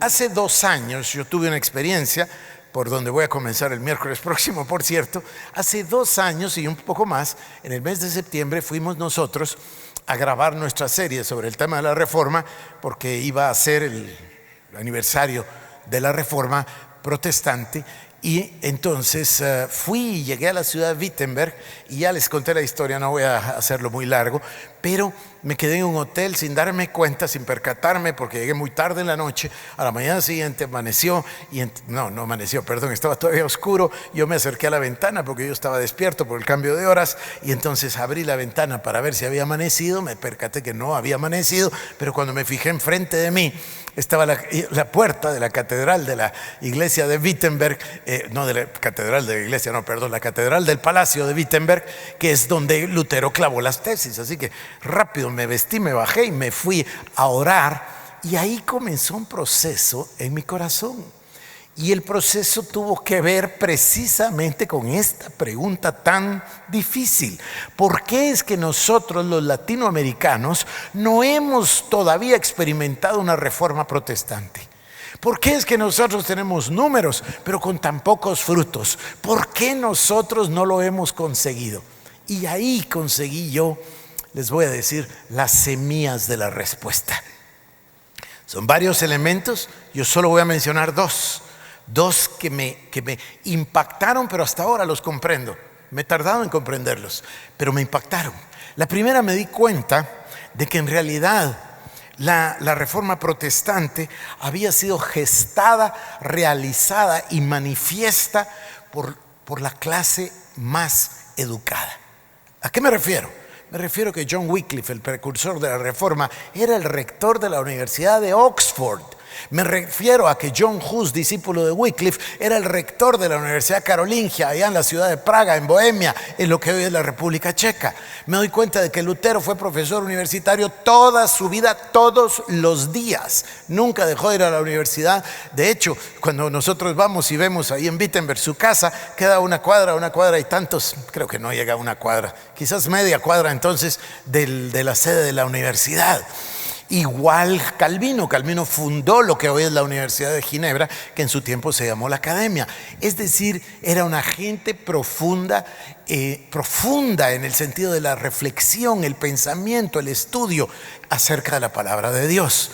Hace 2 años yo tuve una experiencia, por donde voy a comenzar el miércoles próximo, por cierto. Hace 2 años y un poco más, en el mes de septiembre, fuimos nosotros a grabar nuestra serie sobre el tema de la Reforma, porque iba a ser el aniversario de la Reforma protestante. Y entonces fui y llegué a la ciudad de Wittenberg y ya les conté la historia, no voy a hacerlo muy largo, pero me quedé en un hotel sin darme cuenta, sin percatarme, porque llegué muy tarde en la noche. A la mañana siguiente amaneció, no amaneció, perdón, estaba todavía oscuro. Yo me acerqué a la ventana porque yo estaba despierto por el cambio de horas, y entonces abrí la ventana para ver si había amanecido. Me percaté que no había amanecido, pero cuando me fijé enfrente de mí estaba la puerta de la catedral de la iglesia de Wittenberg, no de la catedral de la iglesia, no, perdón, la catedral del palacio de Wittenberg, que es donde Lutero clavó las tesis. Así que rápido me vestí, me bajé y me fui a orar, y ahí comenzó un proceso en mi corazón. Y el proceso tuvo que ver precisamente con esta pregunta tan difícil: ¿por qué es que nosotros los latinoamericanos no hemos todavía experimentado una reforma protestante? ¿Por qué es que nosotros tenemos números pero con tan pocos frutos? ¿Por qué nosotros no lo hemos conseguido? Y ahí conseguí yo, les voy a decir, las semillas de la respuesta. Son varios elementos, yo solo voy a mencionar dos que me impactaron, pero hasta ahora los comprendo. Me he tardado en comprenderlos, pero me impactaron. La primera, me di cuenta de que en realidad la reforma protestante había sido gestada, realizada y manifiesta por la clase más educada. ¿A qué me refiero? Me refiero que John Wycliffe, el precursor de la Reforma, era el rector de la Universidad de Oxford. Me refiero a que John Hus, discípulo de Wycliffe, era el rector de la Universidad Carolingia, allá en la ciudad de Praga, en Bohemia, en lo que hoy es la República Checa. Me doy cuenta de que Lutero fue profesor universitario toda su vida, todos los días. Nunca dejó de ir a la universidad. De hecho, cuando nosotros vamos y vemos ahí en Wittenberg su casa, queda una cuadra y tantos, creo que no llega a una cuadra, quizás media cuadra entonces de la sede de la universidad. Igual Calvino fundó lo que hoy es la Universidad de Ginebra, que en su tiempo se llamó la Academia. Es decir, era una gente profunda en el sentido de la reflexión, el pensamiento, el estudio acerca de la palabra de Dios.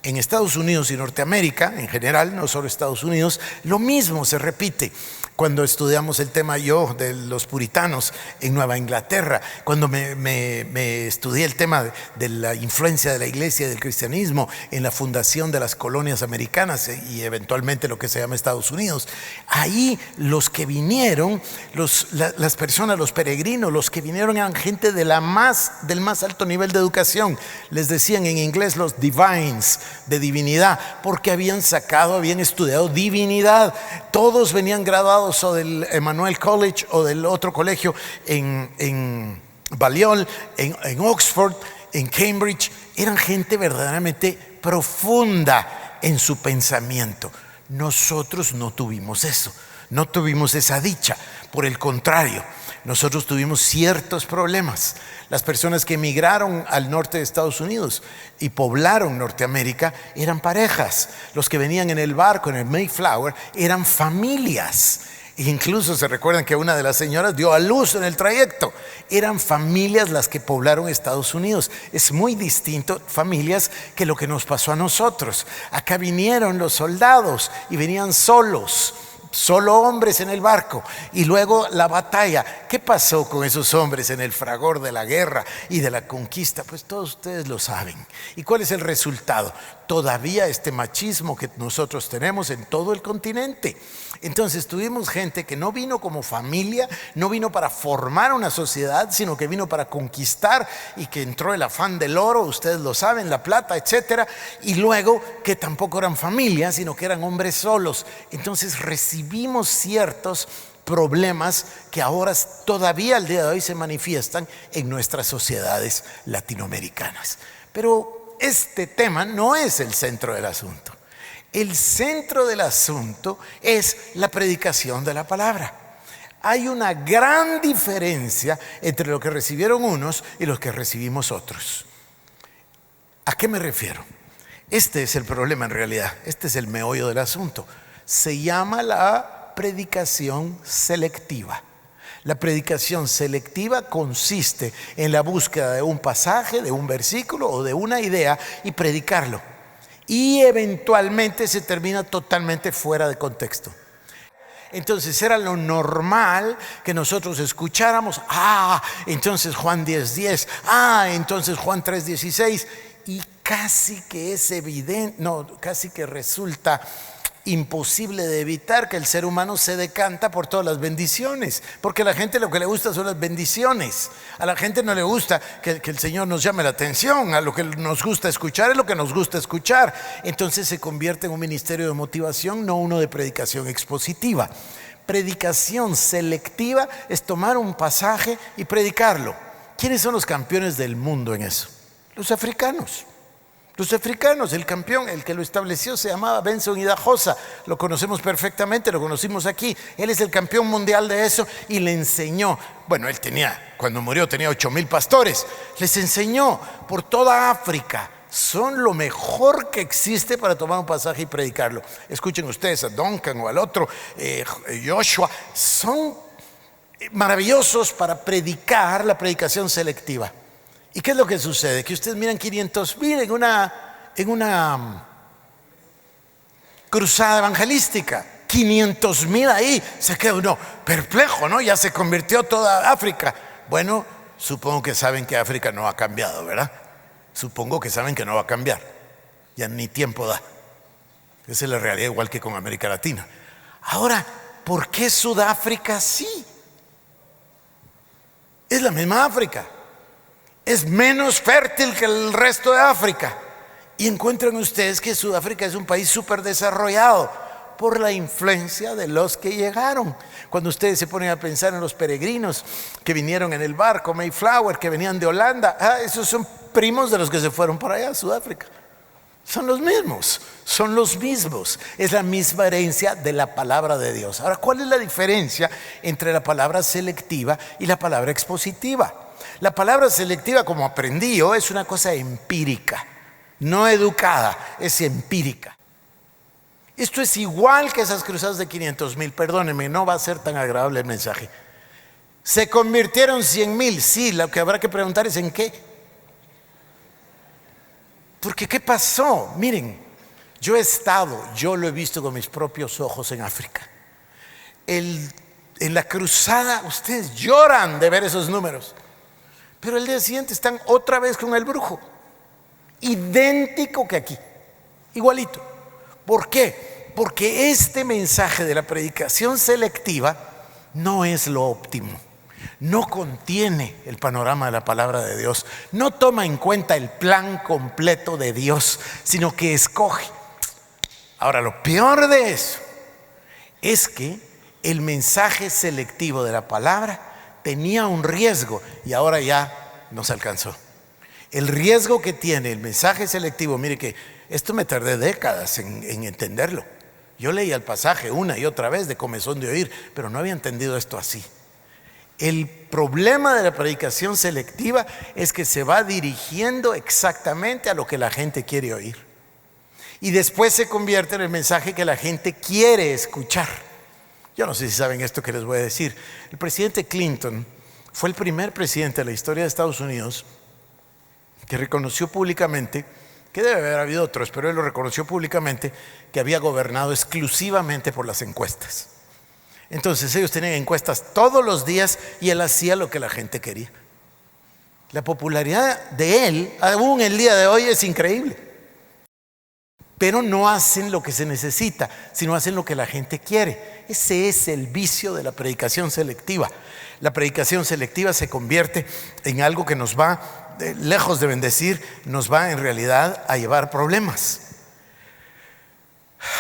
En Estados Unidos y Norteamérica, en general, no solo Estados Unidos, lo mismo se repite. Cuando estudiamos el tema de los puritanos en Nueva Inglaterra, cuando me estudié el tema de la influencia de la iglesia y del cristianismo en la fundación de las colonias americanas y eventualmente lo que se llama Estados Unidos, ahí los que vinieron, las personas, los peregrinos, los que vinieron eran gente del más alto nivel de educación. Les decían en inglés los divines, de divinidad, porque habían estudiado divinidad. Todos venían graduados o del Emmanuel College o del otro colegio en Balliol, en Oxford, en Cambridge. Eran gente verdaderamente profunda en su pensamiento. Nosotros no tuvimos eso, no tuvimos esa dicha. Por el contrario, nosotros tuvimos ciertos problemas. Las personas que emigraron al norte de Estados Unidos y poblaron Norteamérica eran parejas. Los que venían en el barco, en el Mayflower, eran familias. E incluso se recuerdan que una de las señoras dio a luz en el trayecto. Eran familias las que poblaron Estados Unidos. Es muy distinto familias que lo que nos pasó a nosotros. Acá vinieron los soldados y venían solos. Solo hombres en el barco, y luego la batalla. ¿Qué pasó con esos hombres en el fragor de la guerra y de la conquista? Pues todos ustedes lo saben. ¿Y cuál es el resultado? Todavía este machismo que nosotros tenemos en todo el continente. Entonces tuvimos gente que no vino como familia, no vino para formar una sociedad, sino que vino para conquistar, y que entró el afán del oro, ustedes lo saben, la plata, etcétera. Y luego que tampoco eran familias, sino que eran hombres solos. Entonces recibimos ciertos problemas que ahora todavía al día de hoy se manifiestan en nuestras sociedades latinoamericanas. Pero este tema no es el centro del asunto. El centro del asunto es la predicación de la palabra. Hay una gran diferencia entre lo que recibieron unos y lo que recibimos otros. ¿A qué me refiero? Este es el problema en realidad, este es el meollo del asunto. Se llama la predicación selectiva. La predicación selectiva consiste en la búsqueda de un pasaje, de un versículo o de una idea y predicarlo. Y eventualmente se termina totalmente fuera de contexto. Entonces era lo normal que nosotros escucháramos, entonces Juan 10:10, entonces Juan 3:16, y casi que es evidente, casi que resulta imposible de evitar que el ser humano se decanta por todas las bendiciones, porque a la gente lo que le gusta son las bendiciones. A la gente no le gusta que el Señor nos llame la atención, a lo que nos gusta escuchar es lo que nos gusta escuchar. Entonces se convierte en un ministerio de motivación, no uno de predicación expositiva. Predicación selectiva es tomar un pasaje y predicarlo. ¿Quiénes son los campeones del mundo en eso? Los africanos. Los africanos, el campeón, el que lo estableció, se llamaba Benson Idahosa. Lo conocemos perfectamente, lo conocimos aquí. Él es el campeón mundial de eso y le enseñó. Bueno, cuando murió tenía 8,000 pastores. Les enseñó por toda África. Son lo mejor que existe para tomar un pasaje y predicarlo. Escuchen ustedes a Duncan o al otro, Joshua. Son maravillosos para predicar la predicación selectiva. ¿Y qué es lo que sucede? Que ustedes miran 500,000 en una cruzada evangelística. 500,000 ahí. Se queda uno perplejo, ¿no? Ya se convirtió toda África. Bueno, supongo que saben que África no ha cambiado, ¿verdad? Supongo que saben que no va a cambiar. Ya ni tiempo da. Esa es la realidad, igual que con América Latina. Ahora, ¿por qué Sudáfrica sí? Es la misma África. Es menos fértil que el resto de África. Y encuentran ustedes que Sudáfrica es un país súper desarrollado por la influencia de los que llegaron. Cuando ustedes se ponen a pensar en los peregrinos que vinieron en el barco Mayflower, que venían de Holanda, esos son primos de los que se fueron para allá a Sudáfrica. Son los mismos, es la misma herencia de la palabra de Dios. Ahora, ¿cuál es la diferencia entre la palabra selectiva y la palabra expositiva? La palabra selectiva, como aprendí yo, es una cosa empírica, no educada, es empírica. Esto es igual que esas cruzadas de 500,000, perdónenme, no va a ser tan agradable el mensaje. ¿Se convirtieron 100,000? Sí, lo que habrá que preguntar es ¿en qué? Porque ¿qué pasó? Miren, yo lo he visto con mis propios ojos en África. En la cruzada, ustedes lloran de ver esos números. Pero el día siguiente están otra vez con el brujo. Idéntico que aquí. Igualito. ¿Por qué? Porque este mensaje de la predicación selectiva no es lo óptimo. No contiene el panorama de la palabra de Dios. No toma en cuenta el plan completo de Dios, sino que escoge. Ahora, lo peor de eso es que el mensaje selectivo de la palabra tenía un riesgo y ahora ya nos alcanzó. El riesgo que tiene el mensaje selectivo, mire que esto me tardé décadas en entenderlo. Yo leía el pasaje una y otra vez de comezón de oír, pero no había entendido esto así. El problema de la predicación selectiva es que se va dirigiendo exactamente a lo que la gente quiere oír. Y después se convierte en el mensaje que la gente quiere escuchar. Yo no sé si saben esto que les voy a decir. El presidente Clinton fue el primer presidente de la historia de Estados Unidos que reconoció públicamente, que debe haber habido otros, pero él lo reconoció públicamente, que había gobernado exclusivamente por las encuestas. Entonces ellos tenían encuestas todos los días y él hacía lo que la gente quería. La popularidad de él, aún el día de hoy, es increíble. Pero no hacen lo que se necesita, sino hacen lo que la gente quiere. Ese es el vicio de la predicación selectiva. La predicación selectiva se convierte en algo que nos va, lejos de bendecir, nos va en realidad a llevar problemas.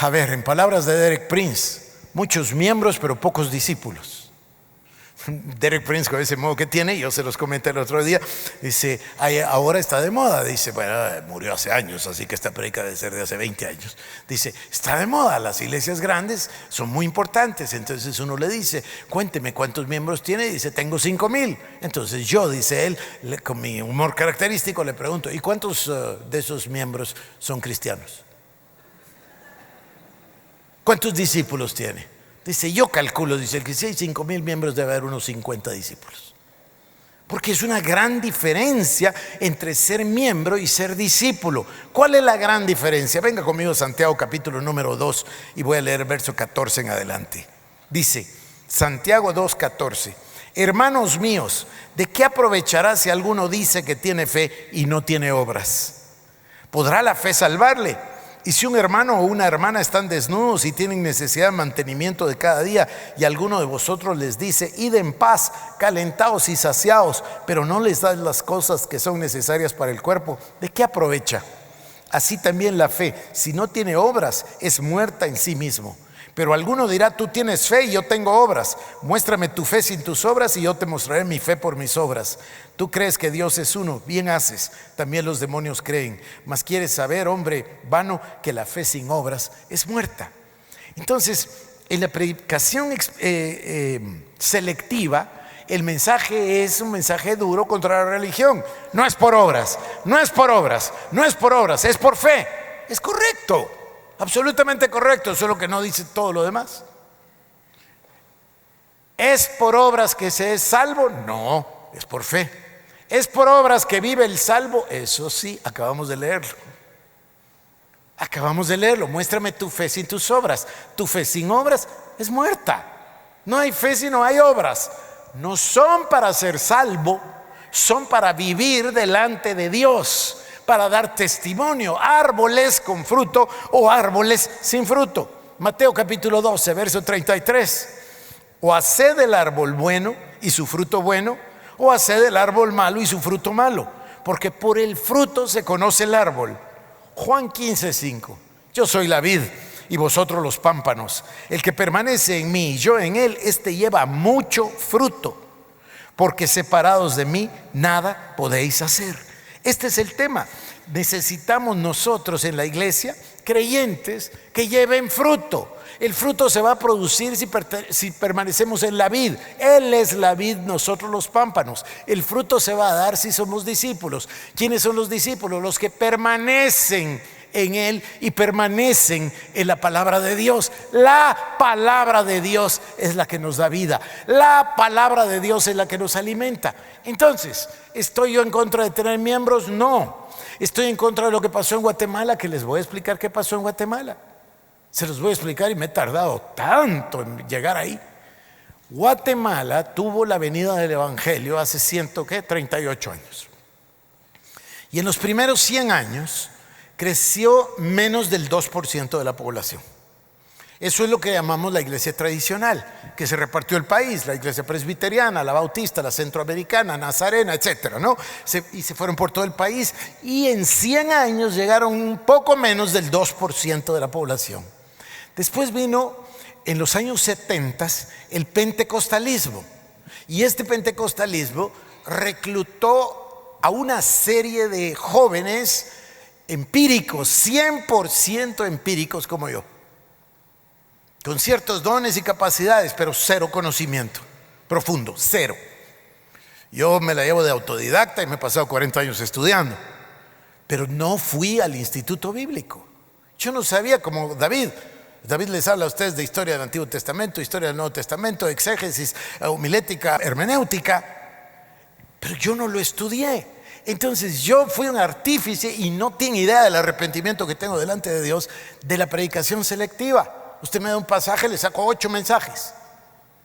A ver, en palabras de Derek Prince, muchos miembros pero pocos discípulos. Derek Prince, con ese modo que tiene, yo se los comenté el otro día, dice, ahora está de moda. Dice, bueno, murió hace años, así que esta predica debe ser de hace 20 años. Dice, está de moda, las iglesias grandes son muy importantes. Entonces uno le dice, cuénteme cuántos miembros tiene. Dice, tengo 5,000. Entonces yo, dice él, con mi humor característico, le pregunto, ¿y cuántos de esos miembros son cristianos? ¿Cuántos discípulos tiene? Dice, yo calculo, dice el que si hay 5,000 miembros debe haber unos 50 discípulos. Porque es una gran diferencia entre ser miembro y ser discípulo. ¿Cuál es la gran diferencia? Venga conmigo a Santiago capítulo número 2 y voy a leer verso 14 en adelante. Dice, Santiago 2:14, hermanos míos, ¿de qué aprovechará si alguno dice que tiene fe y no tiene obras? ¿Podrá la fe salvarle? Y si un hermano o una hermana están desnudos y tienen necesidad de mantenimiento de cada día, y alguno de vosotros les dice, id en paz, calentaos y saciaos, pero no les das las cosas que son necesarias para el cuerpo, ¿de qué aprovecha? Así también la fe, si no tiene obras, es muerta en sí mismo. Pero alguno dirá, tú tienes fe y yo tengo obras. Muéstrame tu fe sin tus obras y yo te mostraré mi fe por mis obras. Tú crees que Dios es uno, bien haces. También los demonios creen. Mas quieres saber, hombre vano, que la fe sin obras es muerta. Entonces, en la predicación selectiva, el mensaje es un mensaje duro contra la religión. No es por obras, no es por obras, no es por obras, es por fe. Es correcto. Absolutamente correcto, solo que no dice todo lo demás. ¿Es por obras que se es salvo? No, es por fe. ¿Es por obras que vive el salvo? Eso sí, acabamos de leerlo. Acabamos de leerlo. Muéstrame tu fe sin tus obras. Tu fe sin obras es muerta. No hay fe si no hay obras. No son para ser salvo, son para vivir delante de Dios, para dar testimonio, árboles con fruto o árboles sin fruto. Mateo capítulo 12, verso 33. O haced el árbol bueno y su fruto bueno, o haced el árbol malo y su fruto malo, porque por el fruto se conoce el árbol. Juan 15:5. Yo soy la vid y vosotros los pámpanos. El que permanece en mí y yo en él, este lleva mucho fruto, porque separados de mí nada podéis hacer. Este es el tema. Necesitamos nosotros en la iglesia creyentes que lleven fruto. El fruto se va a producir si permanecemos en la vid. Él es la vid, nosotros los pámpanos. El fruto se va a dar si somos discípulos. ¿Quiénes son los discípulos? Los que permanecen en Él y permanecen en la palabra de Dios. La palabra de Dios es la que nos da vida. La palabra de Dios es la que nos alimenta. Entonces, ¿estoy yo en contra de tener miembros? No. Estoy en contra de lo que pasó en Guatemala, que les voy a explicar qué pasó en Guatemala. Se los voy a explicar y me he tardado tanto en llegar ahí. Guatemala tuvo la venida del Evangelio hace 38 años. Y en los primeros 100 años creció menos del 2% de la población. Eso es lo que llamamos la iglesia tradicional, que se repartió el país, la iglesia presbiteriana, la bautista, la centroamericana, nazarena, etcétera, ¿no? Y se fueron por todo el país y en 100 años llegaron un poco menos del 2% de la población. Después vino en los años 70 el pentecostalismo, y este pentecostalismo reclutó a una serie de jóvenes empíricos, 100% empíricos como yo, con ciertos dones y capacidades, pero cero conocimiento profundo, cero. Yo me la llevo de autodidacta y me he pasado 40 años estudiando, pero no fui al instituto bíblico. Yo no sabía, como David les habla a ustedes de historia del Antiguo Testamento, historia del Nuevo Testamento, exégesis, homilética, hermenéutica, pero yo no lo estudié. Entonces yo fui un artífice y no tiene idea del arrepentimiento que tengo delante de Dios de la predicación selectiva. Usted me da un pasaje, le saco 8 mensajes.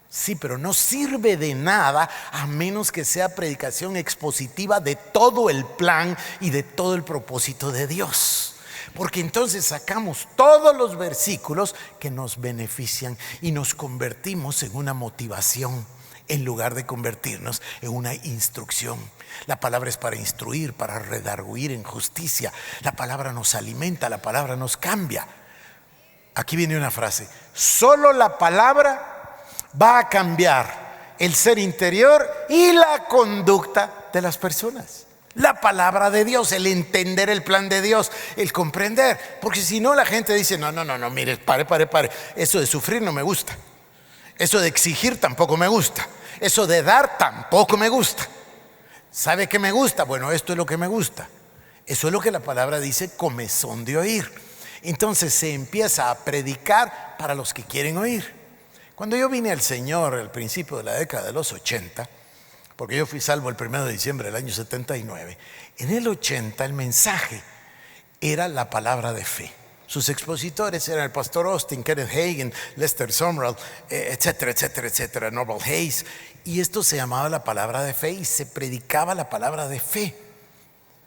Sí, pero no sirve de nada a menos que sea predicación expositiva de todo el plan y de todo el propósito de Dios. Porque entonces sacamos todos los versículos que nos benefician y nos convertimos en una motivación en lugar de convertirnos en una instrucción. La palabra es para instruir, para redarguir en justicia. La palabra nos alimenta, la palabra nos cambia. Aquí viene una frase: solo la palabra va a cambiar el ser interior y la conducta de las personas. La palabra de Dios, el entender el plan de Dios, el comprender. Porque si no, la gente dice, no, mire, pare. Eso de sufrir no me gusta. Eso de exigir tampoco me gusta. Eso de dar tampoco me gusta. ¿Sabe qué me gusta? Bueno, esto es lo que me gusta. Eso es lo que la palabra dice, comezón de oír. Entonces se empieza a predicar para los que quieren oír. Cuando yo vine al Señor al principio de la década de los 80, porque yo fui salvo el 1 de diciembre del año 79, en el 80 el mensaje era la palabra de fe. Sus expositores eran el pastor Austin, Kenneth Hagin, Lester Sumrall, etcétera, Norval Hayes. Y esto se llamaba la palabra de fe y se predicaba la palabra de fe.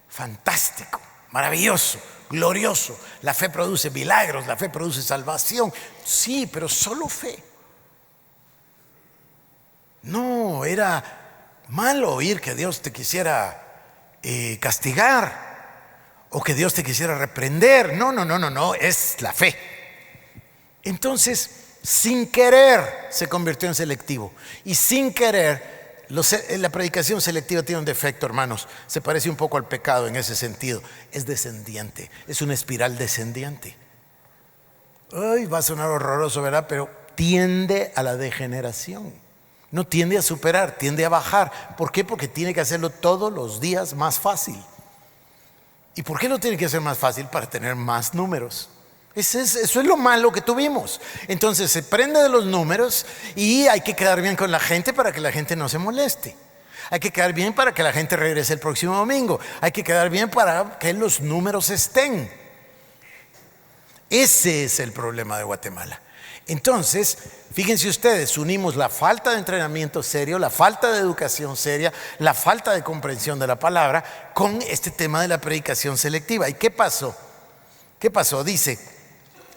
Fantástico, maravilloso, glorioso. La fe produce milagros, la fe produce salvación. Sí, pero solo fe. No, era malo oír que Dios te quisiera castigar o que Dios te quisiera reprender. No, es la fe. Entonces, sin querer se convirtió en selectivo. Y sin querer, la predicación selectiva tiene un defecto, hermanos. Se parece un poco al pecado en ese sentido. Es descendiente, es una espiral descendiente. Ay, va a sonar horroroso, ¿verdad? Pero tiende a la degeneración. No tiende a superar, tiende a bajar. ¿Por qué? Porque tiene que hacerlo todos los días más fácil. ¿Y por qué lo tiene que hacer más fácil? Para tener más números. Eso es lo malo que tuvimos. Entonces se prende de los números y hay que quedar bien con la gente para que la gente no se moleste. Hay que quedar bien para que la gente regrese el próximo domingo. Hay que quedar bien para que los números estén. Ese es el problema de Guatemala. Entonces, fíjense ustedes, unimos la falta de entrenamiento serio, la falta de educación seria, la falta de comprensión de la palabra con este tema de la predicación selectiva. ¿Y qué pasó? ¿Qué pasó? Dice,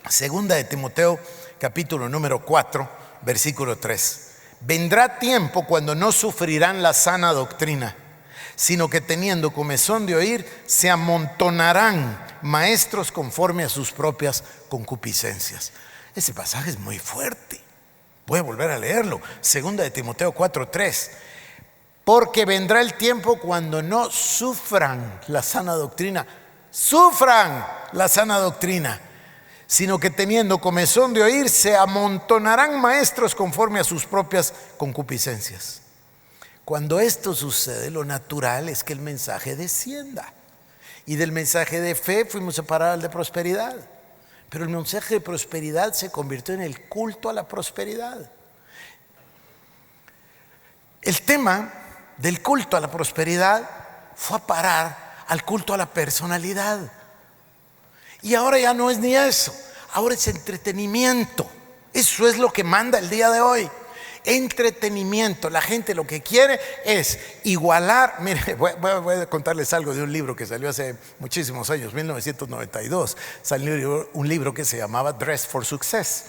segunda de Timoteo, capítulo número 4, versículo 3. Vendrá tiempo cuando no sufrirán la sana doctrina, sino que teniendo comezón de oír, se amontonarán maestros conforme a sus propias concupiscencias. Ese pasaje es muy fuerte. Voy a volver a leerlo. Segunda de Timoteo 4:3. Porque vendrá el tiempo cuando no sufran la sana doctrina. Sufran la sana doctrina. Sino que teniendo comezón de oír, se amontonarán maestros conforme a sus propias concupiscencias. Cuando esto sucede, lo natural es que el mensaje descienda. Y del mensaje de fe fuimos a parar al de prosperidad. Pero el mensaje de prosperidad se convirtió en el culto a la prosperidad. El tema del culto a la prosperidad fue a parar al culto a la personalidad. Y ahora ya no es ni eso, ahora es entretenimiento. Eso es lo que manda el día de hoy. Entretenimiento. La gente lo que quiere es igualar. Mire, voy a contarles algo de un libro que salió hace muchísimos años, 1992. Salió un libro que se llamaba Dress for Success.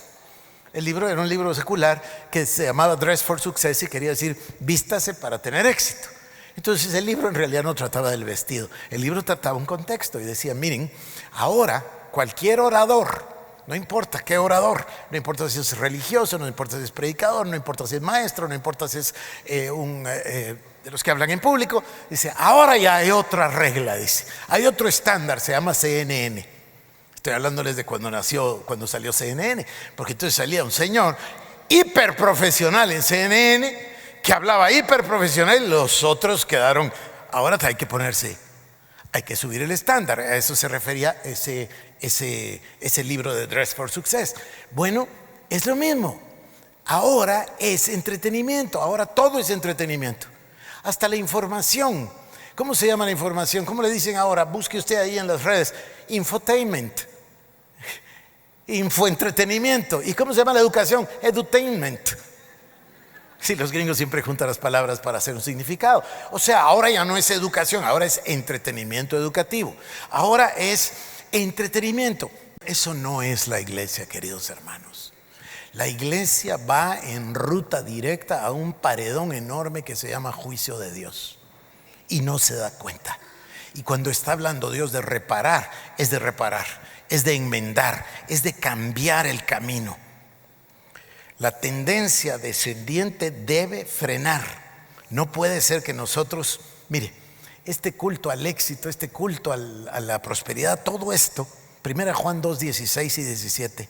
El libro era un libro secular que se llamaba Dress for Success y quería decir vístase para tener éxito. Entonces el libro en realidad no trataba del vestido. El libro trataba un contexto y decía, miren, ahora cualquier orador, no importa qué orador, no importa si es religioso, no importa si es predicador, no importa si es maestro, no importa si es de los que hablan en público, dice, ahora ya hay otra regla, dice, hay otro estándar, se llama CNN. Estoy hablándoles de cuando salió CNN, porque entonces salía un señor hiperprofesional en CNN que hablaba hiperprofesional y los otros quedaron, ahora hay que ponerse, hay que subir el estándar. A eso se refería ese libro de Dress for Success. Bueno, es lo mismo. Ahora es entretenimiento, ahora todo es entretenimiento. Hasta la información. ¿Cómo se llama la información? ¿Cómo le dicen ahora? Busque usted ahí en las redes. Infotainment. Infoentretenimiento. ¿Y cómo se llama la educación? Edutainment. Sí, los gringos siempre juntan las palabras para hacer un significado. O sea, ahora ya no es educación, ahora es entretenimiento educativo. Ahora es entretenimiento. Eso no es la iglesia, queridos hermanos. La iglesia va en ruta directa a un paredón enorme que se llama juicio de Dios. Y no se da cuenta. Y cuando está hablando Dios de reparar, es de enmendar, es de cambiar el camino. La tendencia descendiente debe frenar. No puede ser que nosotros, mire, este culto al éxito, este culto a la prosperidad, todo esto, 1 Juan 2, 16 y 17,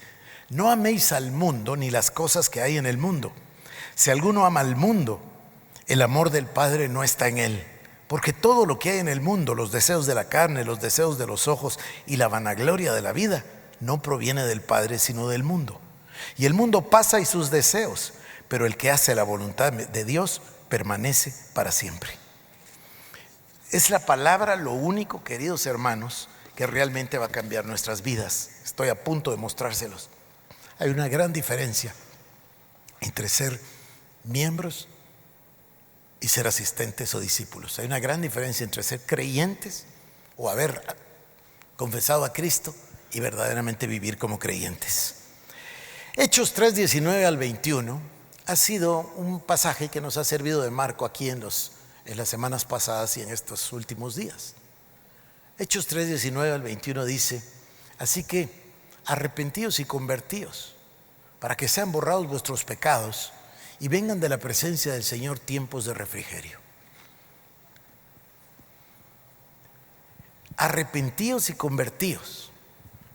no améis al mundo ni las cosas que hay en el mundo. Si alguno ama al mundo, el amor del Padre no está en él. Porque todo lo que hay en el mundo, los deseos de la carne, los deseos de los ojos y la vanagloria de la vida, no proviene del Padre, sino del mundo. Y el mundo pasa y sus deseos, pero el que hace la voluntad de Dios permanece para siempre. Es la palabra lo único, queridos hermanos, que realmente va a cambiar nuestras vidas. Estoy a punto de mostrárselos. Hay una gran diferencia entre ser miembros y ser asistentes o discípulos. Hay una gran diferencia entre ser creyentes o haber confesado a Cristo y verdaderamente vivir como creyentes. Hechos 3, 19 al 21 ha sido un pasaje que nos ha servido de marco aquí en las semanas pasadas y en estos últimos días. Hechos 3, 19 al 21 dice: así que arrepentíos y convertíos para que sean borrados vuestros pecados y vengan de la presencia del Señor tiempos de refrigerio. Arrepentíos y convertíos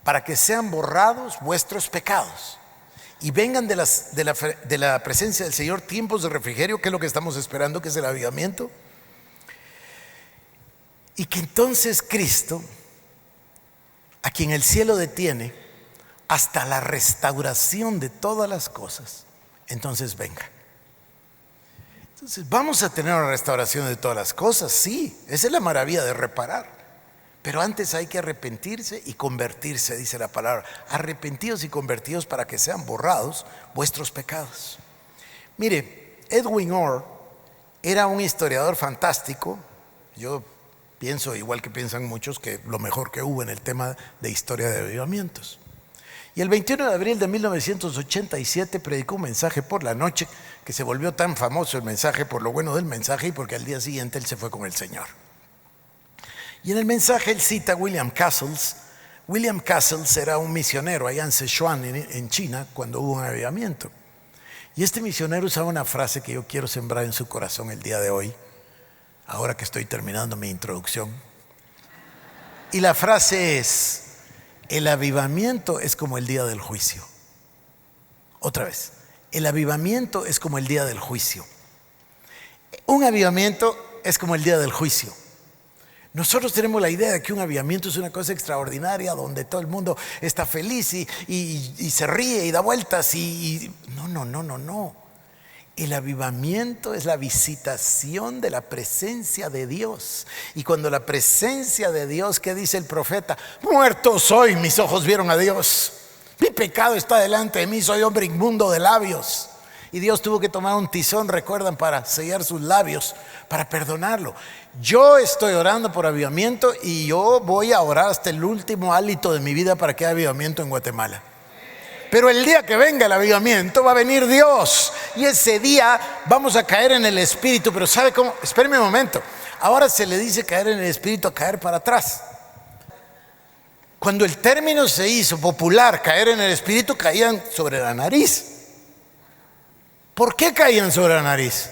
para que sean borrados vuestros pecados y vengan de la presencia del Señor tiempos de refrigerio, que es lo que estamos esperando, que es el avivamiento. Y que entonces Cristo, a quien el cielo detiene hasta la restauración de todas las cosas, entonces venga. Entonces vamos a tener una restauración de todas las cosas, sí, esa es la maravilla de reparar. Pero antes hay que arrepentirse y convertirse, dice la palabra. Arrepentidos y convertidos para que sean borrados vuestros pecados. Mire, Edwin Orr era un historiador fantástico. Yo pienso, igual que piensan muchos, que lo mejor que hubo en el tema de historia de avivamientos. Y el 21 de abril de 1987 predicó un mensaje por la noche que se volvió tan famoso el mensaje por lo bueno del mensaje y porque al día siguiente él se fue con el Señor. Y en el mensaje él cita a William Castles. William Castles era un misionero allá en Sichuan, en China, cuando hubo un avivamiento. Y este misionero usaba una frase que yo quiero sembrar en su corazón el día de hoy, ahora que estoy terminando mi introducción. Y la frase es: el avivamiento es como el día del juicio. Otra vez, el avivamiento es como el día del juicio. Un avivamiento es como el día del juicio. Nosotros tenemos la idea de que un avivamiento es una cosa extraordinaria donde todo el mundo está feliz y se ríe y da vueltas No. El avivamiento es la visitación de la presencia de Dios. Y cuando la presencia de Dios, ¿qué dice el profeta? Muerto soy, mis ojos vieron a Dios. Mi pecado está delante de mí, soy hombre inmundo de labios. Y Dios tuvo que tomar un tizón, recuerdan, para sellar sus labios, para perdonarlo. Yo estoy orando por avivamiento y yo voy a orar hasta el último hálito de mi vida para que haya avivamiento en Guatemala. Pero el día que venga el avivamiento va a venir Dios y ese día vamos a caer en el Espíritu. Pero ¿sabe cómo? Espéreme un momento. Ahora se le dice caer en el Espíritu a caer para atrás. Cuando el término se hizo popular, caer en el Espíritu, caían sobre la nariz. ¿Por qué caían sobre la nariz?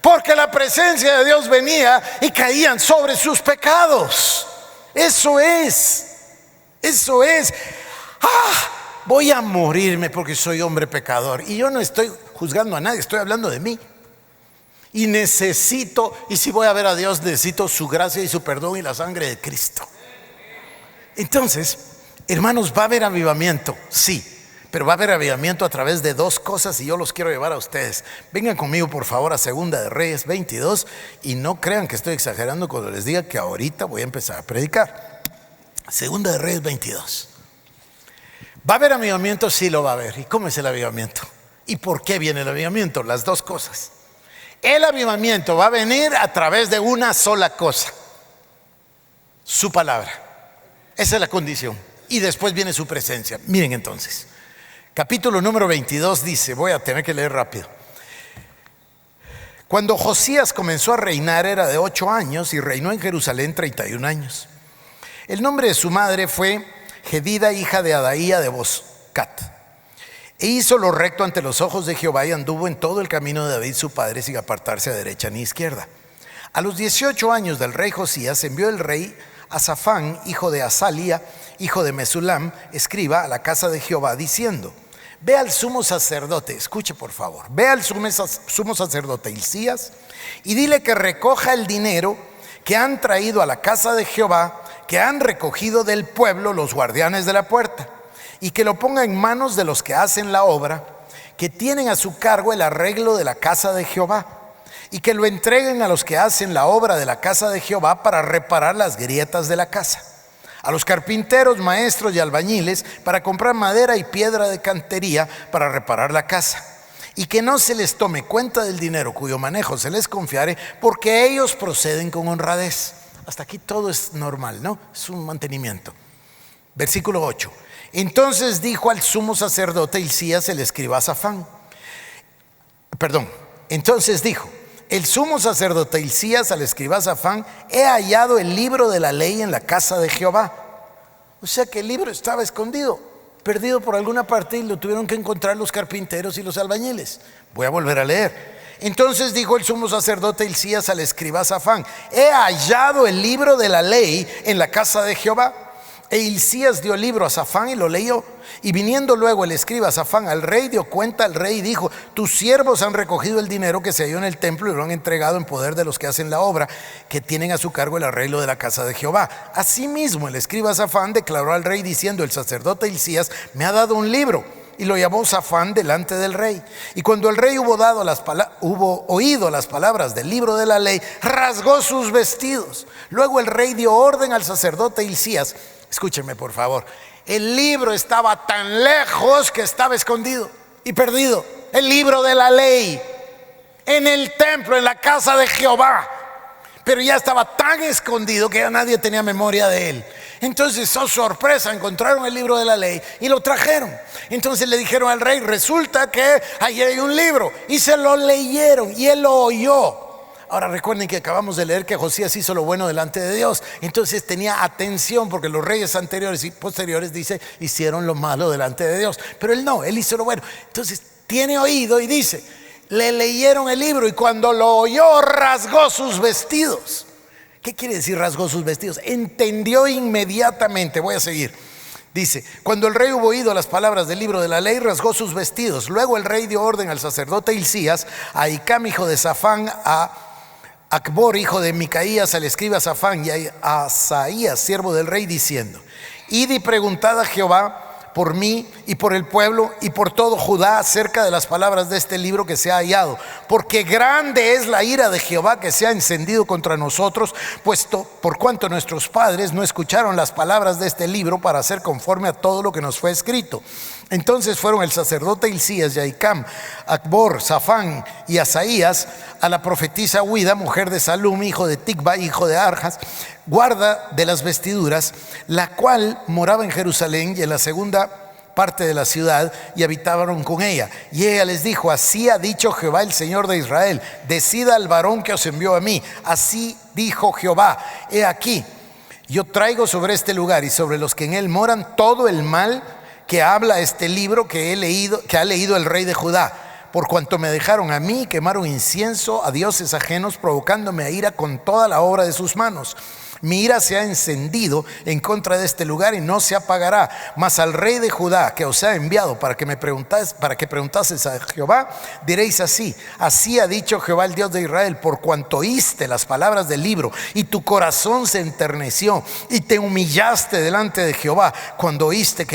Porque la presencia de Dios venía y caían sobre sus pecados. Eso es. Voy a morirme porque soy hombre pecador. Y yo no estoy juzgando a nadie, estoy hablando de mí. Y necesito, y si voy a ver a Dios, necesito su gracia y su perdón y la sangre de Cristo. Entonces, hermanos, va a haber avivamiento, sí. Pero va a haber avivamiento a través de dos cosas y yo los quiero llevar a ustedes. Vengan conmigo por favor a Segunda de Reyes 22 y no crean que estoy exagerando cuando les diga que ahorita voy a empezar a predicar. Segunda de Reyes 22. ¿Va a haber avivamiento? Sí, lo va a haber. ¿Y cómo es el avivamiento? ¿Y por qué viene el avivamiento? Las dos cosas. El avivamiento va a venir a través de una sola cosa: su palabra. Esa es la condición. Y después viene su presencia. Miren entonces. Capítulo número 22 dice, voy a tener que leer rápido. Cuando Josías comenzó a reinar era de 8 años y reinó en Jerusalén 31 años. El nombre de su madre fue Jedida, hija de Adaía de Boscat. E hizo lo recto ante los ojos de Jehová y anduvo en todo el camino de David su padre sin apartarse a derecha ni izquierda. A los 18 años del rey Josías envió el rey a Safán, hijo de Asalía, hijo de Mesulam, escriba, a la casa de Jehová, diciendo: ve al sumo sacerdote, escuche por favor, ve al sumo sacerdote Hilcías y dile que recoja el dinero que han traído a la casa de Jehová, que han recogido del pueblo los guardianes de la puerta, y que lo ponga en manos de los que hacen la obra, que tienen a su cargo el arreglo de la casa de Jehová, y que lo entreguen a los que hacen la obra de la casa de Jehová para reparar las grietas de la casa, a los carpinteros, maestros y albañiles para comprar madera y piedra de cantería para reparar la casa, y que no se les tome cuenta del dinero cuyo manejo se les confiare, porque ellos proceden con honradez. Hasta aquí todo es normal, ¿no? Es un mantenimiento. Versículo 8. Entonces dijo al sumo sacerdote Hilcías el escriba Safán, entonces dijo el sumo sacerdote Hilcías al escriba Safán: he hallado el libro de la ley en la casa de Jehová. O sea que el libro estaba escondido, perdido por alguna parte, y lo tuvieron que encontrar los carpinteros y los albañiles. Voy a volver a leer. Entonces dijo el sumo sacerdote Hilcías al escriba Safán: he hallado el libro de la ley en la casa de Jehová. E Hilcías dio el libro a Safán y lo leyó. Y viniendo luego el escriba Safán al rey, dio cuenta al rey y dijo: tus siervos han recogido el dinero que se halló en el templo y lo han entregado en poder de los que hacen la obra, que tienen a su cargo el arreglo de la casa de Jehová. Asimismo el escriba Safán declaró al rey diciendo: el sacerdote Hilcías me ha dado un libro. Y lo llamó Safán delante del rey. Y cuando el rey hubo oído las palabras del libro de la ley, rasgó sus vestidos. Luego el rey dio orden al sacerdote Hilcías. Escúcheme por favor. El libro estaba tan lejos que estaba escondido y perdido. El libro de la ley en el templo, en la casa de Jehová. Pero ya estaba tan escondido que ya nadie tenía memoria de él. Entonces, oh sorpresa, encontraron el libro de la ley y lo trajeron. Entonces le dijeron al rey: resulta que ahí hay un libro. Y se lo leyeron y él lo oyó. Ahora recuerden que acabamos de leer que Josías hizo lo bueno delante de Dios. Entonces tenía atención, porque los reyes anteriores y posteriores, dice, hicieron lo malo delante de Dios. Pero él no, él hizo lo bueno. Entonces tiene oído y dice: le leyeron el libro y cuando lo oyó rasgó sus vestidos. ¿Qué quiere decir rasgó sus vestidos? Entendió inmediatamente. Voy a seguir. Dice: cuando el rey hubo oído las palabras del libro de la ley, rasgó sus vestidos. Luego el rey dio orden al sacerdote Hilcías, a Ahicam hijo de Safán, a Acbor hijo de Micaías, al escriba Safán, y a Asaías siervo del rey, diciendo: id y preguntad a Jehová por mí y por el pueblo y por todo Judá acerca de las palabras de este libro que se ha hallado, porque grande es la ira de Jehová que se ha encendido contra nosotros, puesto por cuanto nuestros padres no escucharon las palabras de este libro para hacer conforme a todo lo que nos fue escrito. Entonces fueron el sacerdote Hilcías y Ahicam, Acbor, Safán y Asaías a la profetisa Huida, mujer de Salum, hijo de Ticba, hijo de Arjas, guarda de las vestiduras, la cual moraba en Jerusalén y en la segunda parte de la ciudad, y habitaron con ella. Y ella les dijo: así ha dicho Jehová el Señor de Israel: decida al varón que os envió a mí. Así dijo Jehová: he aquí, yo traigo sobre este lugar y sobre los que en él moran todo el mal que habla este libro que ha leído el rey de Judá, por cuanto me dejaron a mí y quemaron incienso a dioses ajenos, provocándome a ira con toda la obra de sus manos. Mi ira se ha encendido en contra de este lugar y no se apagará. Mas al rey de Judá, que os ha enviado para que preguntases a Jehová, diréis así: así ha dicho Jehová el Dios de Israel: por cuanto oíste las palabras del libro y tu corazón se enterneció y te humillaste delante de Jehová cuando oíste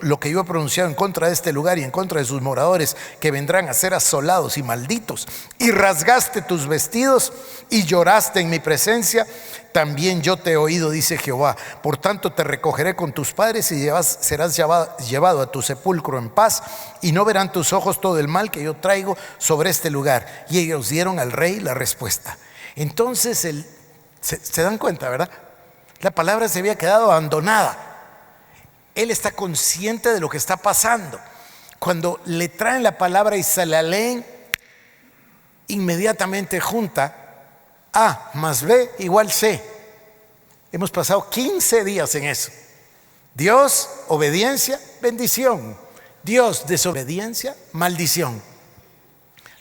lo que yo he pronunciado en contra de este lugar y en contra de sus moradores, que vendrán a ser asolados y malditos, y rasgaste tus vestidos y lloraste en mi presencia, también yo te he oído, dice Jehová. Por tanto te recogeré con tus padres y serás llevado a tu sepulcro en paz, y no verán tus ojos todo el mal que yo traigo sobre este lugar. Y ellos dieron al rey la respuesta. Entonces se dan cuenta, ¿verdad? La palabra se había quedado abandonada. Él está consciente de lo que está pasando. Cuando le traen la palabra y se la leen, inmediatamente junta A más B igual C. Hemos pasado 15 días en eso. Dios, obediencia, bendición. Dios, desobediencia, maldición.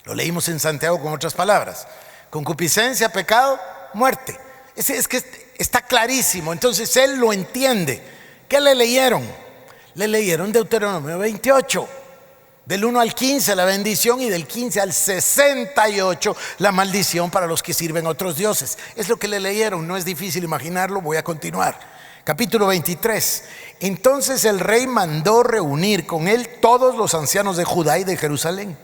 Lo leímos en Santiago con otras palabras. Concupiscencia, pecado, muerte. Es que está clarísimo. Entonces él lo entiende. ¿Qué le leyeron? Le leyeron Deuteronomio 28. Del 1 al 15 la bendición y del 15 al 68 la maldición para los que sirven a otros dioses. Es lo que le leyeron, no es difícil imaginarlo, voy a continuar. Capítulo 23. Entonces el rey mandó reunir con él todos los ancianos de Judá y de Jerusalén.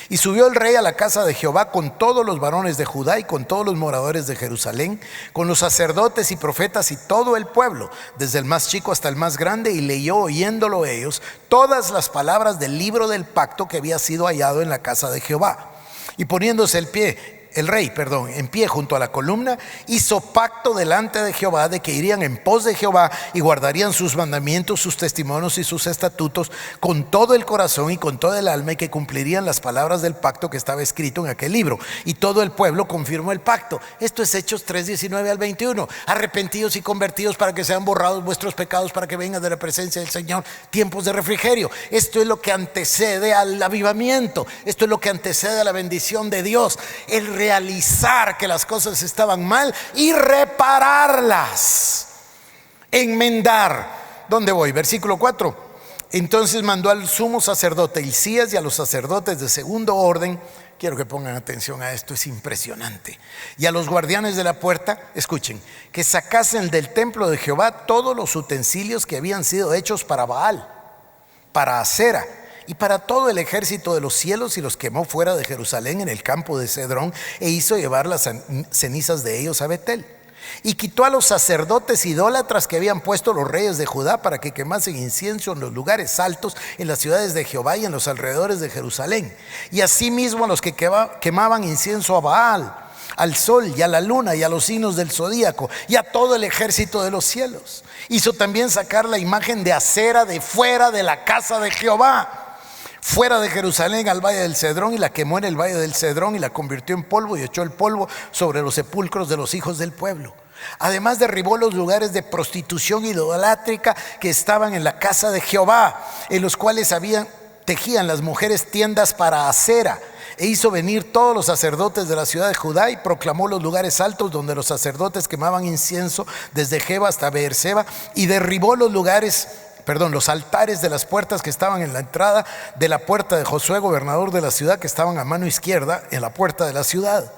Y subió el rey a la casa de Jehová con todos los varones de Judá y con todos los moradores de Jerusalén, con los sacerdotes y profetas y todo el pueblo, desde el más chico hasta el más grande, y leyó, oyéndolo ellos, todas las palabras del libro del pacto que había sido hallado en la casa de Jehová. Y poniéndose el rey en pie junto a la columna, hizo pacto delante de Jehová de que irían en pos de Jehová y guardarían sus mandamientos, sus testimonios y sus estatutos con todo el corazón y con toda el alma, y que cumplirían las palabras del pacto que estaba escrito en aquel libro. Y todo el pueblo confirmó el pacto. Esto es Hechos 3:19 al 21. Arrepentidos y convertidos para que sean borrados vuestros pecados, para que vengan de la presencia del Señor tiempos de refrigerio. Esto es lo que antecede al avivamiento. Esto es lo que antecede a la bendición de Dios. El realizar que las cosas estaban mal y repararlas, enmendar. ¿Dónde voy? Versículo 4. Entonces mandó al sumo sacerdote Hilcías y a los sacerdotes de segundo orden. Quiero que pongan atención a esto, es impresionante. Y a los guardianes de la puerta, escuchen, que sacasen del templo de Jehová todos los utensilios que habían sido hechos para Baal, para Acera y para todo el ejército de los cielos, y los quemó fuera de Jerusalén en el campo de Cedrón, e hizo llevar las cenizas de ellos a Betel. Y quitó a los sacerdotes idólatras que habían puesto los reyes de Judá para que quemasen incienso en los lugares altos, en las ciudades de Jehová y en los alrededores de Jerusalén. Y asimismo a los que quemaban incienso a Baal, al sol y a la luna y a los signos del zodíaco y a todo el ejército de los cielos. Hizo también sacar la imagen de Acera de fuera de la casa de Jehová, fuera de Jerusalén, al valle del Cedrón, y la quemó en el valle del Cedrón y la convirtió en polvo y echó el polvo sobre los sepulcros de los hijos del pueblo. Además derribó los lugares de prostitución idolátrica que estaban en la casa de Jehová, en los cuales tejían las mujeres tiendas para Acera. E hizo venir todos los sacerdotes de la ciudad de Judá y proclamó los lugares altos donde los sacerdotes quemaban incienso, desde Jeba hasta Beerseba, y derribó los altares de las puertas que estaban en la entrada de la puerta de Josué, gobernador de la ciudad, que estaban a mano izquierda en la puerta de la ciudad.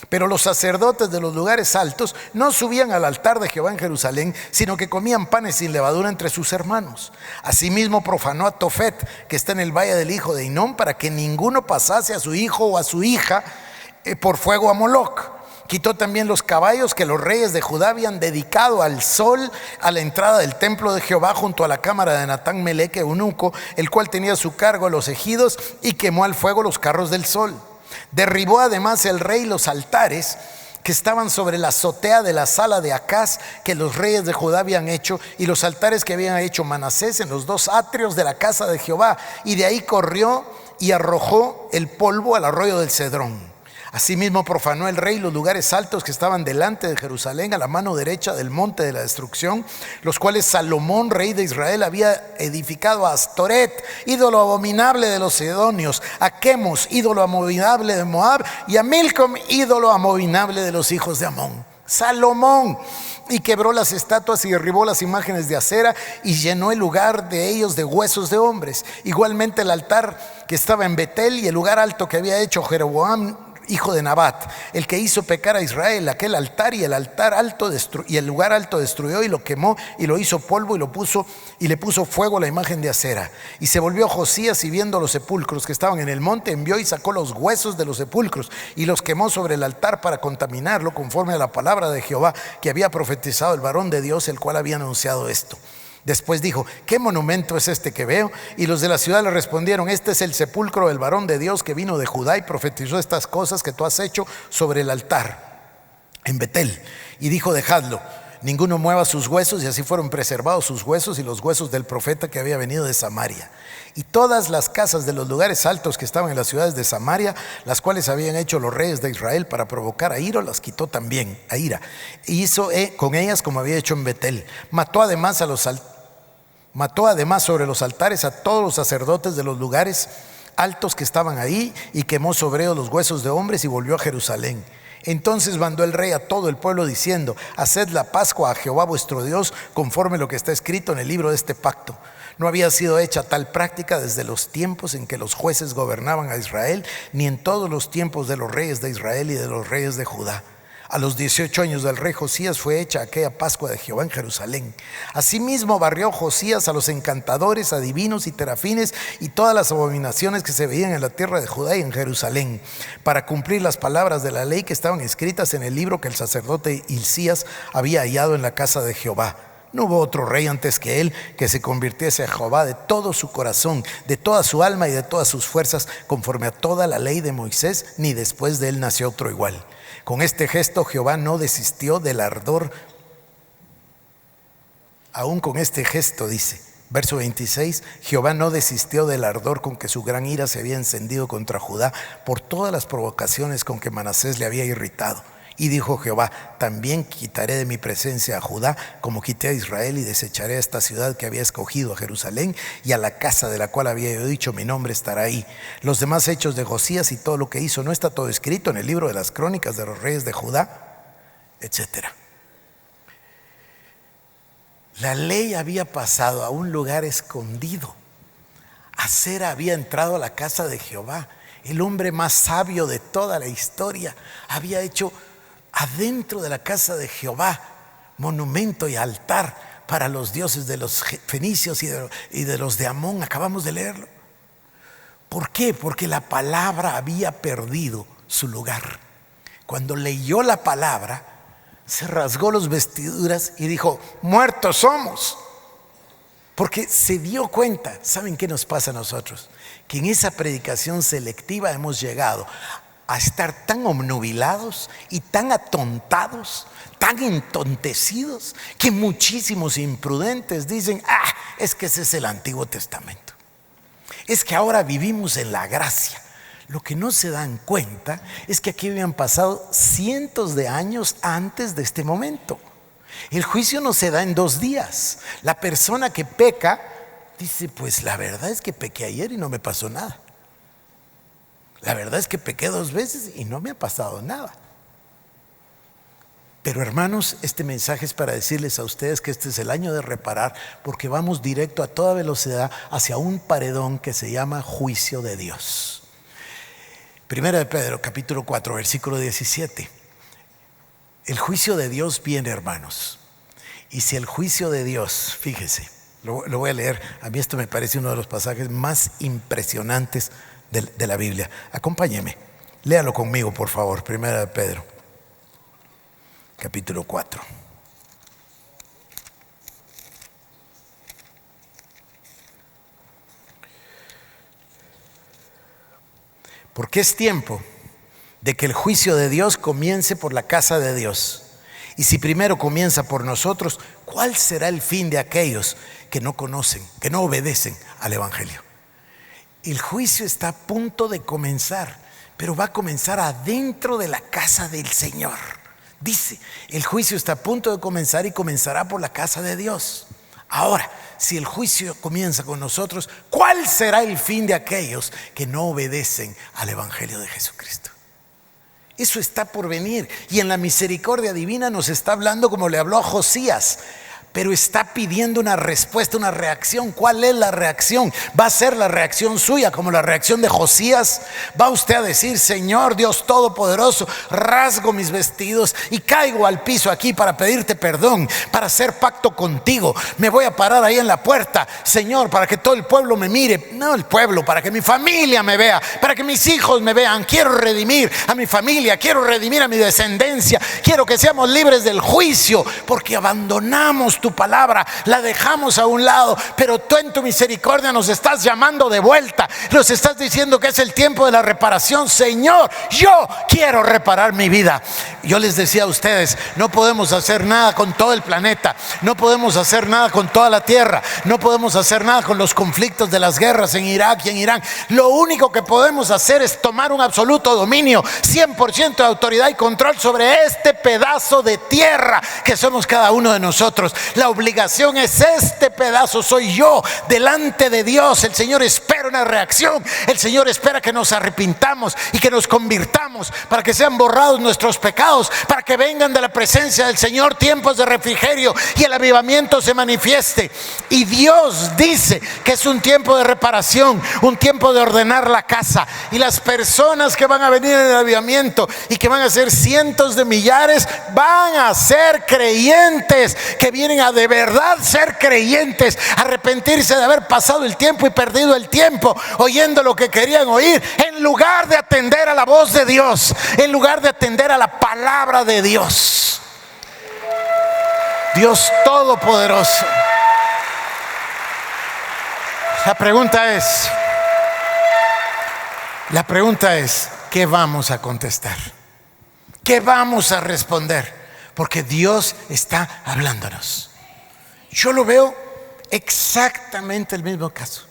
Pero los sacerdotes de los lugares altos no subían al altar de Jehová en Jerusalén, sino que comían panes sin levadura entre sus hermanos. Asimismo profanó a Tofet, que está en el valle del hijo de Hinnom, para que ninguno pasase a su hijo o a su hija por fuego a Moloc. Quitó también los caballos que los reyes de Judá habían dedicado al sol a la entrada del templo de Jehová, junto a la cámara de Natán Melec, eunuco, el cual tenía a su cargo los ejidos, y quemó al fuego los carros del sol. Derribó además el rey los altares que estaban sobre la azotea de la sala de Acaz, que los reyes de Judá habían hecho, y los altares que habían hecho Manasés en los dos atrios de la casa de Jehová, y de ahí corrió y arrojó el polvo al arroyo del Cedrón. Asimismo profanó el rey los lugares altos que estaban delante de Jerusalén, a la mano derecha del monte de la destrucción, los cuales Salomón, rey de Israel, había edificado a Astoret, ídolo abominable de los sidonios, a Chemos, ídolo abominable de Moab, y a Milcom, ídolo abominable de los hijos de Amón. Salomón. Y quebró las estatuas y derribó las imágenes de Acera, y llenó el lugar de ellos de huesos de hombres. Igualmente el altar que estaba en Betel y el lugar alto que había hecho Jeroboam, hijo de Nabat, el que hizo pecar a Israel, aquel altar y el lugar alto destruyó y lo quemó y lo hizo polvo y le puso fuego a la imagen de Acera. Y se volvió Josías, y viendo los sepulcros que estaban en el monte, envió y sacó los huesos de los sepulcros y los quemó sobre el altar para contaminarlo, conforme a la palabra de Jehová que había profetizado el varón de Dios, el cual había anunciado esto. Después dijo: ¿qué monumento es este que veo? Y los de la ciudad le respondieron: este es el sepulcro del varón de Dios que vino de Judá y profetizó estas cosas que tú has hecho sobre el altar en Betel. Y dijo: dejadlo, ninguno mueva sus huesos. Y así fueron preservados sus huesos y los huesos del profeta que había venido de Samaria. Y todas las casas de los lugares altos que estaban en las ciudades de Samaria, las cuales habían hecho los reyes de Israel para provocar a ira, las quitó también a ira. Y hizo con ellas como había hecho en Betel. Mató además a los Mató además sobre los altares a todos los sacerdotes de los lugares altos que estaban ahí y quemó sobre ellos los huesos de hombres y volvió a Jerusalén. Entonces mandó el rey a todo el pueblo diciendo: haced la Pascua a Jehová vuestro Dios conforme lo que está escrito en el libro de este pacto. No había sido hecha tal práctica desde los tiempos en que los jueces gobernaban a Israel, ni en todos los tiempos de los reyes de Israel y de los reyes de Judá. A los 18 años del rey Josías fue hecha aquella Pascua de Jehová en Jerusalén. Asimismo barrió Josías a los encantadores, adivinos y terafines y todas las abominaciones que se veían en la tierra de Judá y en Jerusalén, para cumplir las palabras de la ley que estaban escritas en el libro que el sacerdote Hilcías había hallado en la casa de Jehová. No hubo otro rey antes que él que se convirtiese a Jehová de todo su corazón, de toda su alma y de todas sus fuerzas, conforme a toda la ley de Moisés, ni después de él nació otro igual. Con este gesto Jehová no desistió del ardor. Aún con este gesto, dice, verso 26, Jehová no desistió del ardor con que su gran ira se había encendido contra Judá por todas las provocaciones con que Manasés le había irritado. Y dijo Jehová: también quitaré de mi presencia a Judá como quité a Israel, y desecharé a esta ciudad que había escogido, a Jerusalén, y a la casa de la cual había yo dicho: mi nombre estará ahí. Los demás hechos de Josías y todo lo que hizo, ¿no está todo escrito en el libro de las crónicas de los reyes de Judá? Etcétera. La ley había pasado a un lugar escondido. Acera había entrado a la casa de Jehová. El hombre más sabio de toda la historia había hecho adentro de la casa de Jehová monumento y altar para los dioses de los fenicios y de los de Amón. Acabamos de leerlo. ¿Por qué? Porque la palabra había perdido su lugar. Cuando leyó la palabra, se rasgó las vestiduras y dijo: muertos somos. Porque se dio cuenta. ¿Saben qué nos pasa a nosotros? Que en esa predicación selectiva hemos llegado a estar tan obnubilados y tan atontados, tan entontecidos, que muchísimos imprudentes dicen: es que ese es el Antiguo Testamento, es que ahora vivimos en la gracia. Lo que no se dan cuenta es que aquí habían pasado cientos de años antes de este momento. El juicio no se da en 2 días. La persona que peca dice: pues la verdad es que pequé ayer y no me pasó nada. La verdad es que pequé 2 veces y no me ha pasado nada. Pero hermanos, este mensaje es para decirles a ustedes que este es el año de reparar, porque vamos directo a toda velocidad hacia un paredón que se llama juicio de Dios. Primera de Pedro, capítulo 4, versículo 17. El juicio de Dios viene, hermanos. Y si el juicio de Dios, fíjese, lo voy a leer. A mí esto me parece uno de los pasajes más impresionantes de la Biblia. Acompáñeme, léalo conmigo por favor. Primera de Pedro, capítulo 4. Porque es tiempo de que el juicio de Dios comience por la casa de Dios. Y si primero comienza por nosotros, ¿cuál será el fin de aquellos que no conocen, que no obedecen al Evangelio? El juicio está a punto de comenzar, pero va a comenzar adentro de la casa del Señor. Dice, el juicio está a punto de comenzar y comenzará por la casa de Dios. Ahora, si el juicio comienza con nosotros, ¿cuál será el fin de aquellos que no obedecen al Evangelio de Jesucristo? Eso está por venir, y en la misericordia divina nos está hablando como le habló a Josías, pero está pidiendo una respuesta, una reacción. ¿Cuál es la reacción? ¿Va a ser la reacción suya como la reacción de Josías? ¿Va usted a decir: Señor Dios Todopoderoso, rasgo mis vestidos y caigo al piso aquí para pedirte perdón, para hacer pacto contigo? Me voy a parar ahí en la puerta, Señor, para que todo el pueblo me mire. No el pueblo, para que mi familia me vea, para que mis hijos me vean. Quiero redimir a mi familia, quiero redimir a mi descendencia. Quiero que seamos libres del juicio, porque abandonamos tu palabra, la dejamos a un lado, pero tú en tu misericordia nos estás llamando de vuelta, nos estás diciendo que es el tiempo de la reparación. Señor, yo quiero reparar mi vida. Yo les decía a ustedes, no podemos hacer nada con todo el planeta, no podemos hacer nada con toda la tierra, no podemos hacer nada con los conflictos de las guerras en Irak y en Irán. Lo único que podemos hacer es tomar un absoluto dominio, 100% de autoridad y control sobre este pedazo de tierra que somos cada uno de nosotros. La obligación es este pedazo, soy yo delante de Dios. El Señor espera una reacción. El Señor espera que nos arrepintamos y que nos convirtamos para que sean borrados nuestros pecados, para que vengan de la presencia del Señor tiempos de refrigerio y el avivamiento se manifieste. Y Dios dice que es un tiempo de reparación, un tiempo de ordenar la casa, y las personas que van a venir en el avivamiento y que van a ser cientos de millares van a ser creyentes, que vienen a de verdad ser creyentes, arrepentirse de haber pasado el tiempo y perdido el tiempo oyendo lo que querían oír, en lugar de atender a la voz de Dios, en lugar de atender a la palabra de Dios. Dios Todopoderoso. La pregunta es, ¿qué vamos a contestar? ¿Qué vamos a responder? Porque Dios está hablándonos. Yo lo veo exactamente el mismo caso.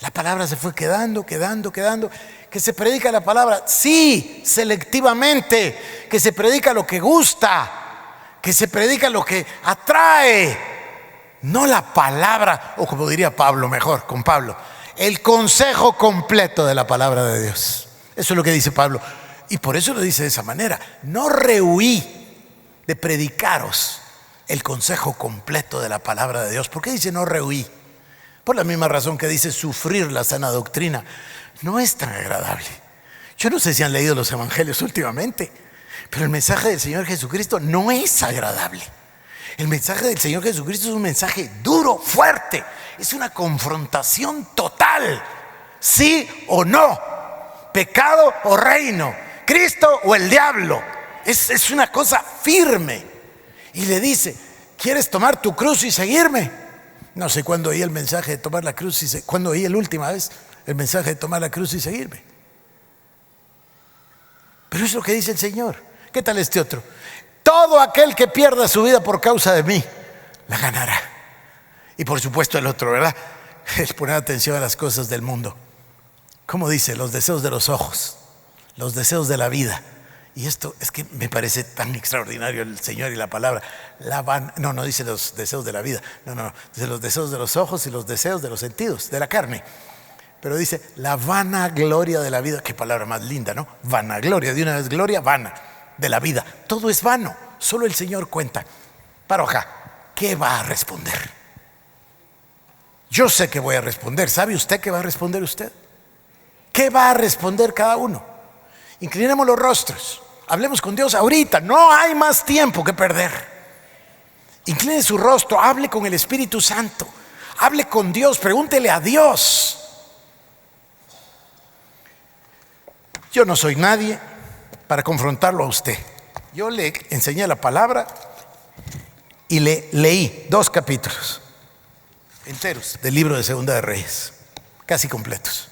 La palabra se fue quedando. Que se predica la palabra, sí, selectivamente. Que se predica lo que gusta. Que se predica lo que atrae. No la palabra, o como diría Pablo, mejor con Pablo, el consejo completo de la palabra de Dios. Eso es lo que dice Pablo. Y por eso lo dice de esa manera. No rehuí de predicaros el consejo completo de la palabra de Dios. ¿Por qué dice no rehuí? Por la misma razón que dice sufrir la sana doctrina. No es tan agradable. Yo no sé si han leído los evangelios últimamente, pero el mensaje del Señor Jesucristo no es agradable. El mensaje del Señor Jesucristo es un mensaje duro, fuerte. Es una confrontación total. Sí o no. Pecado o reino. Cristo o el diablo. Es una cosa firme. Y le dice, ¿quieres tomar tu cruz y seguirme? No sé cuándo oí el mensaje de tomar la cruz y cuándo oí la última vez el mensaje de tomar la cruz y seguirme. Pero es lo que dice el Señor. ¿Qué tal este otro? Todo aquel que pierda su vida por causa de mí, la ganará. Y por supuesto el otro, ¿verdad? Es poner atención a las cosas del mundo. ¿Cómo dice? Los deseos de los ojos, los deseos de la vida. Y esto es que me parece tan extraordinario el Señor y la palabra. No dice los deseos de la vida. No, dice los deseos de los ojos y los deseos de los sentidos, de la carne. Pero dice la vanagloria de la vida. Qué palabra más linda, ¿no? Vanagloria, de una vez gloria, vana, de la vida. Todo es vano, solo el Señor cuenta. Paroja, ¿qué va a responder? Yo sé que voy a responder. ¿Sabe usted qué va a responder usted? ¿Qué va a responder cada uno? Inclinemos los rostros. Hablemos con Dios ahorita. No hay más tiempo que perder. Incline su rostro. Hable con el Espíritu Santo. Hable con Dios. Pregúntele a Dios. Yo no soy nadie para confrontarlo a usted. Yo le enseñé la palabra y le leí 2 capítulos enteros del libro de Segunda de Reyes, casi completos.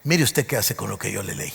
Mire usted qué hace con lo que yo le leí.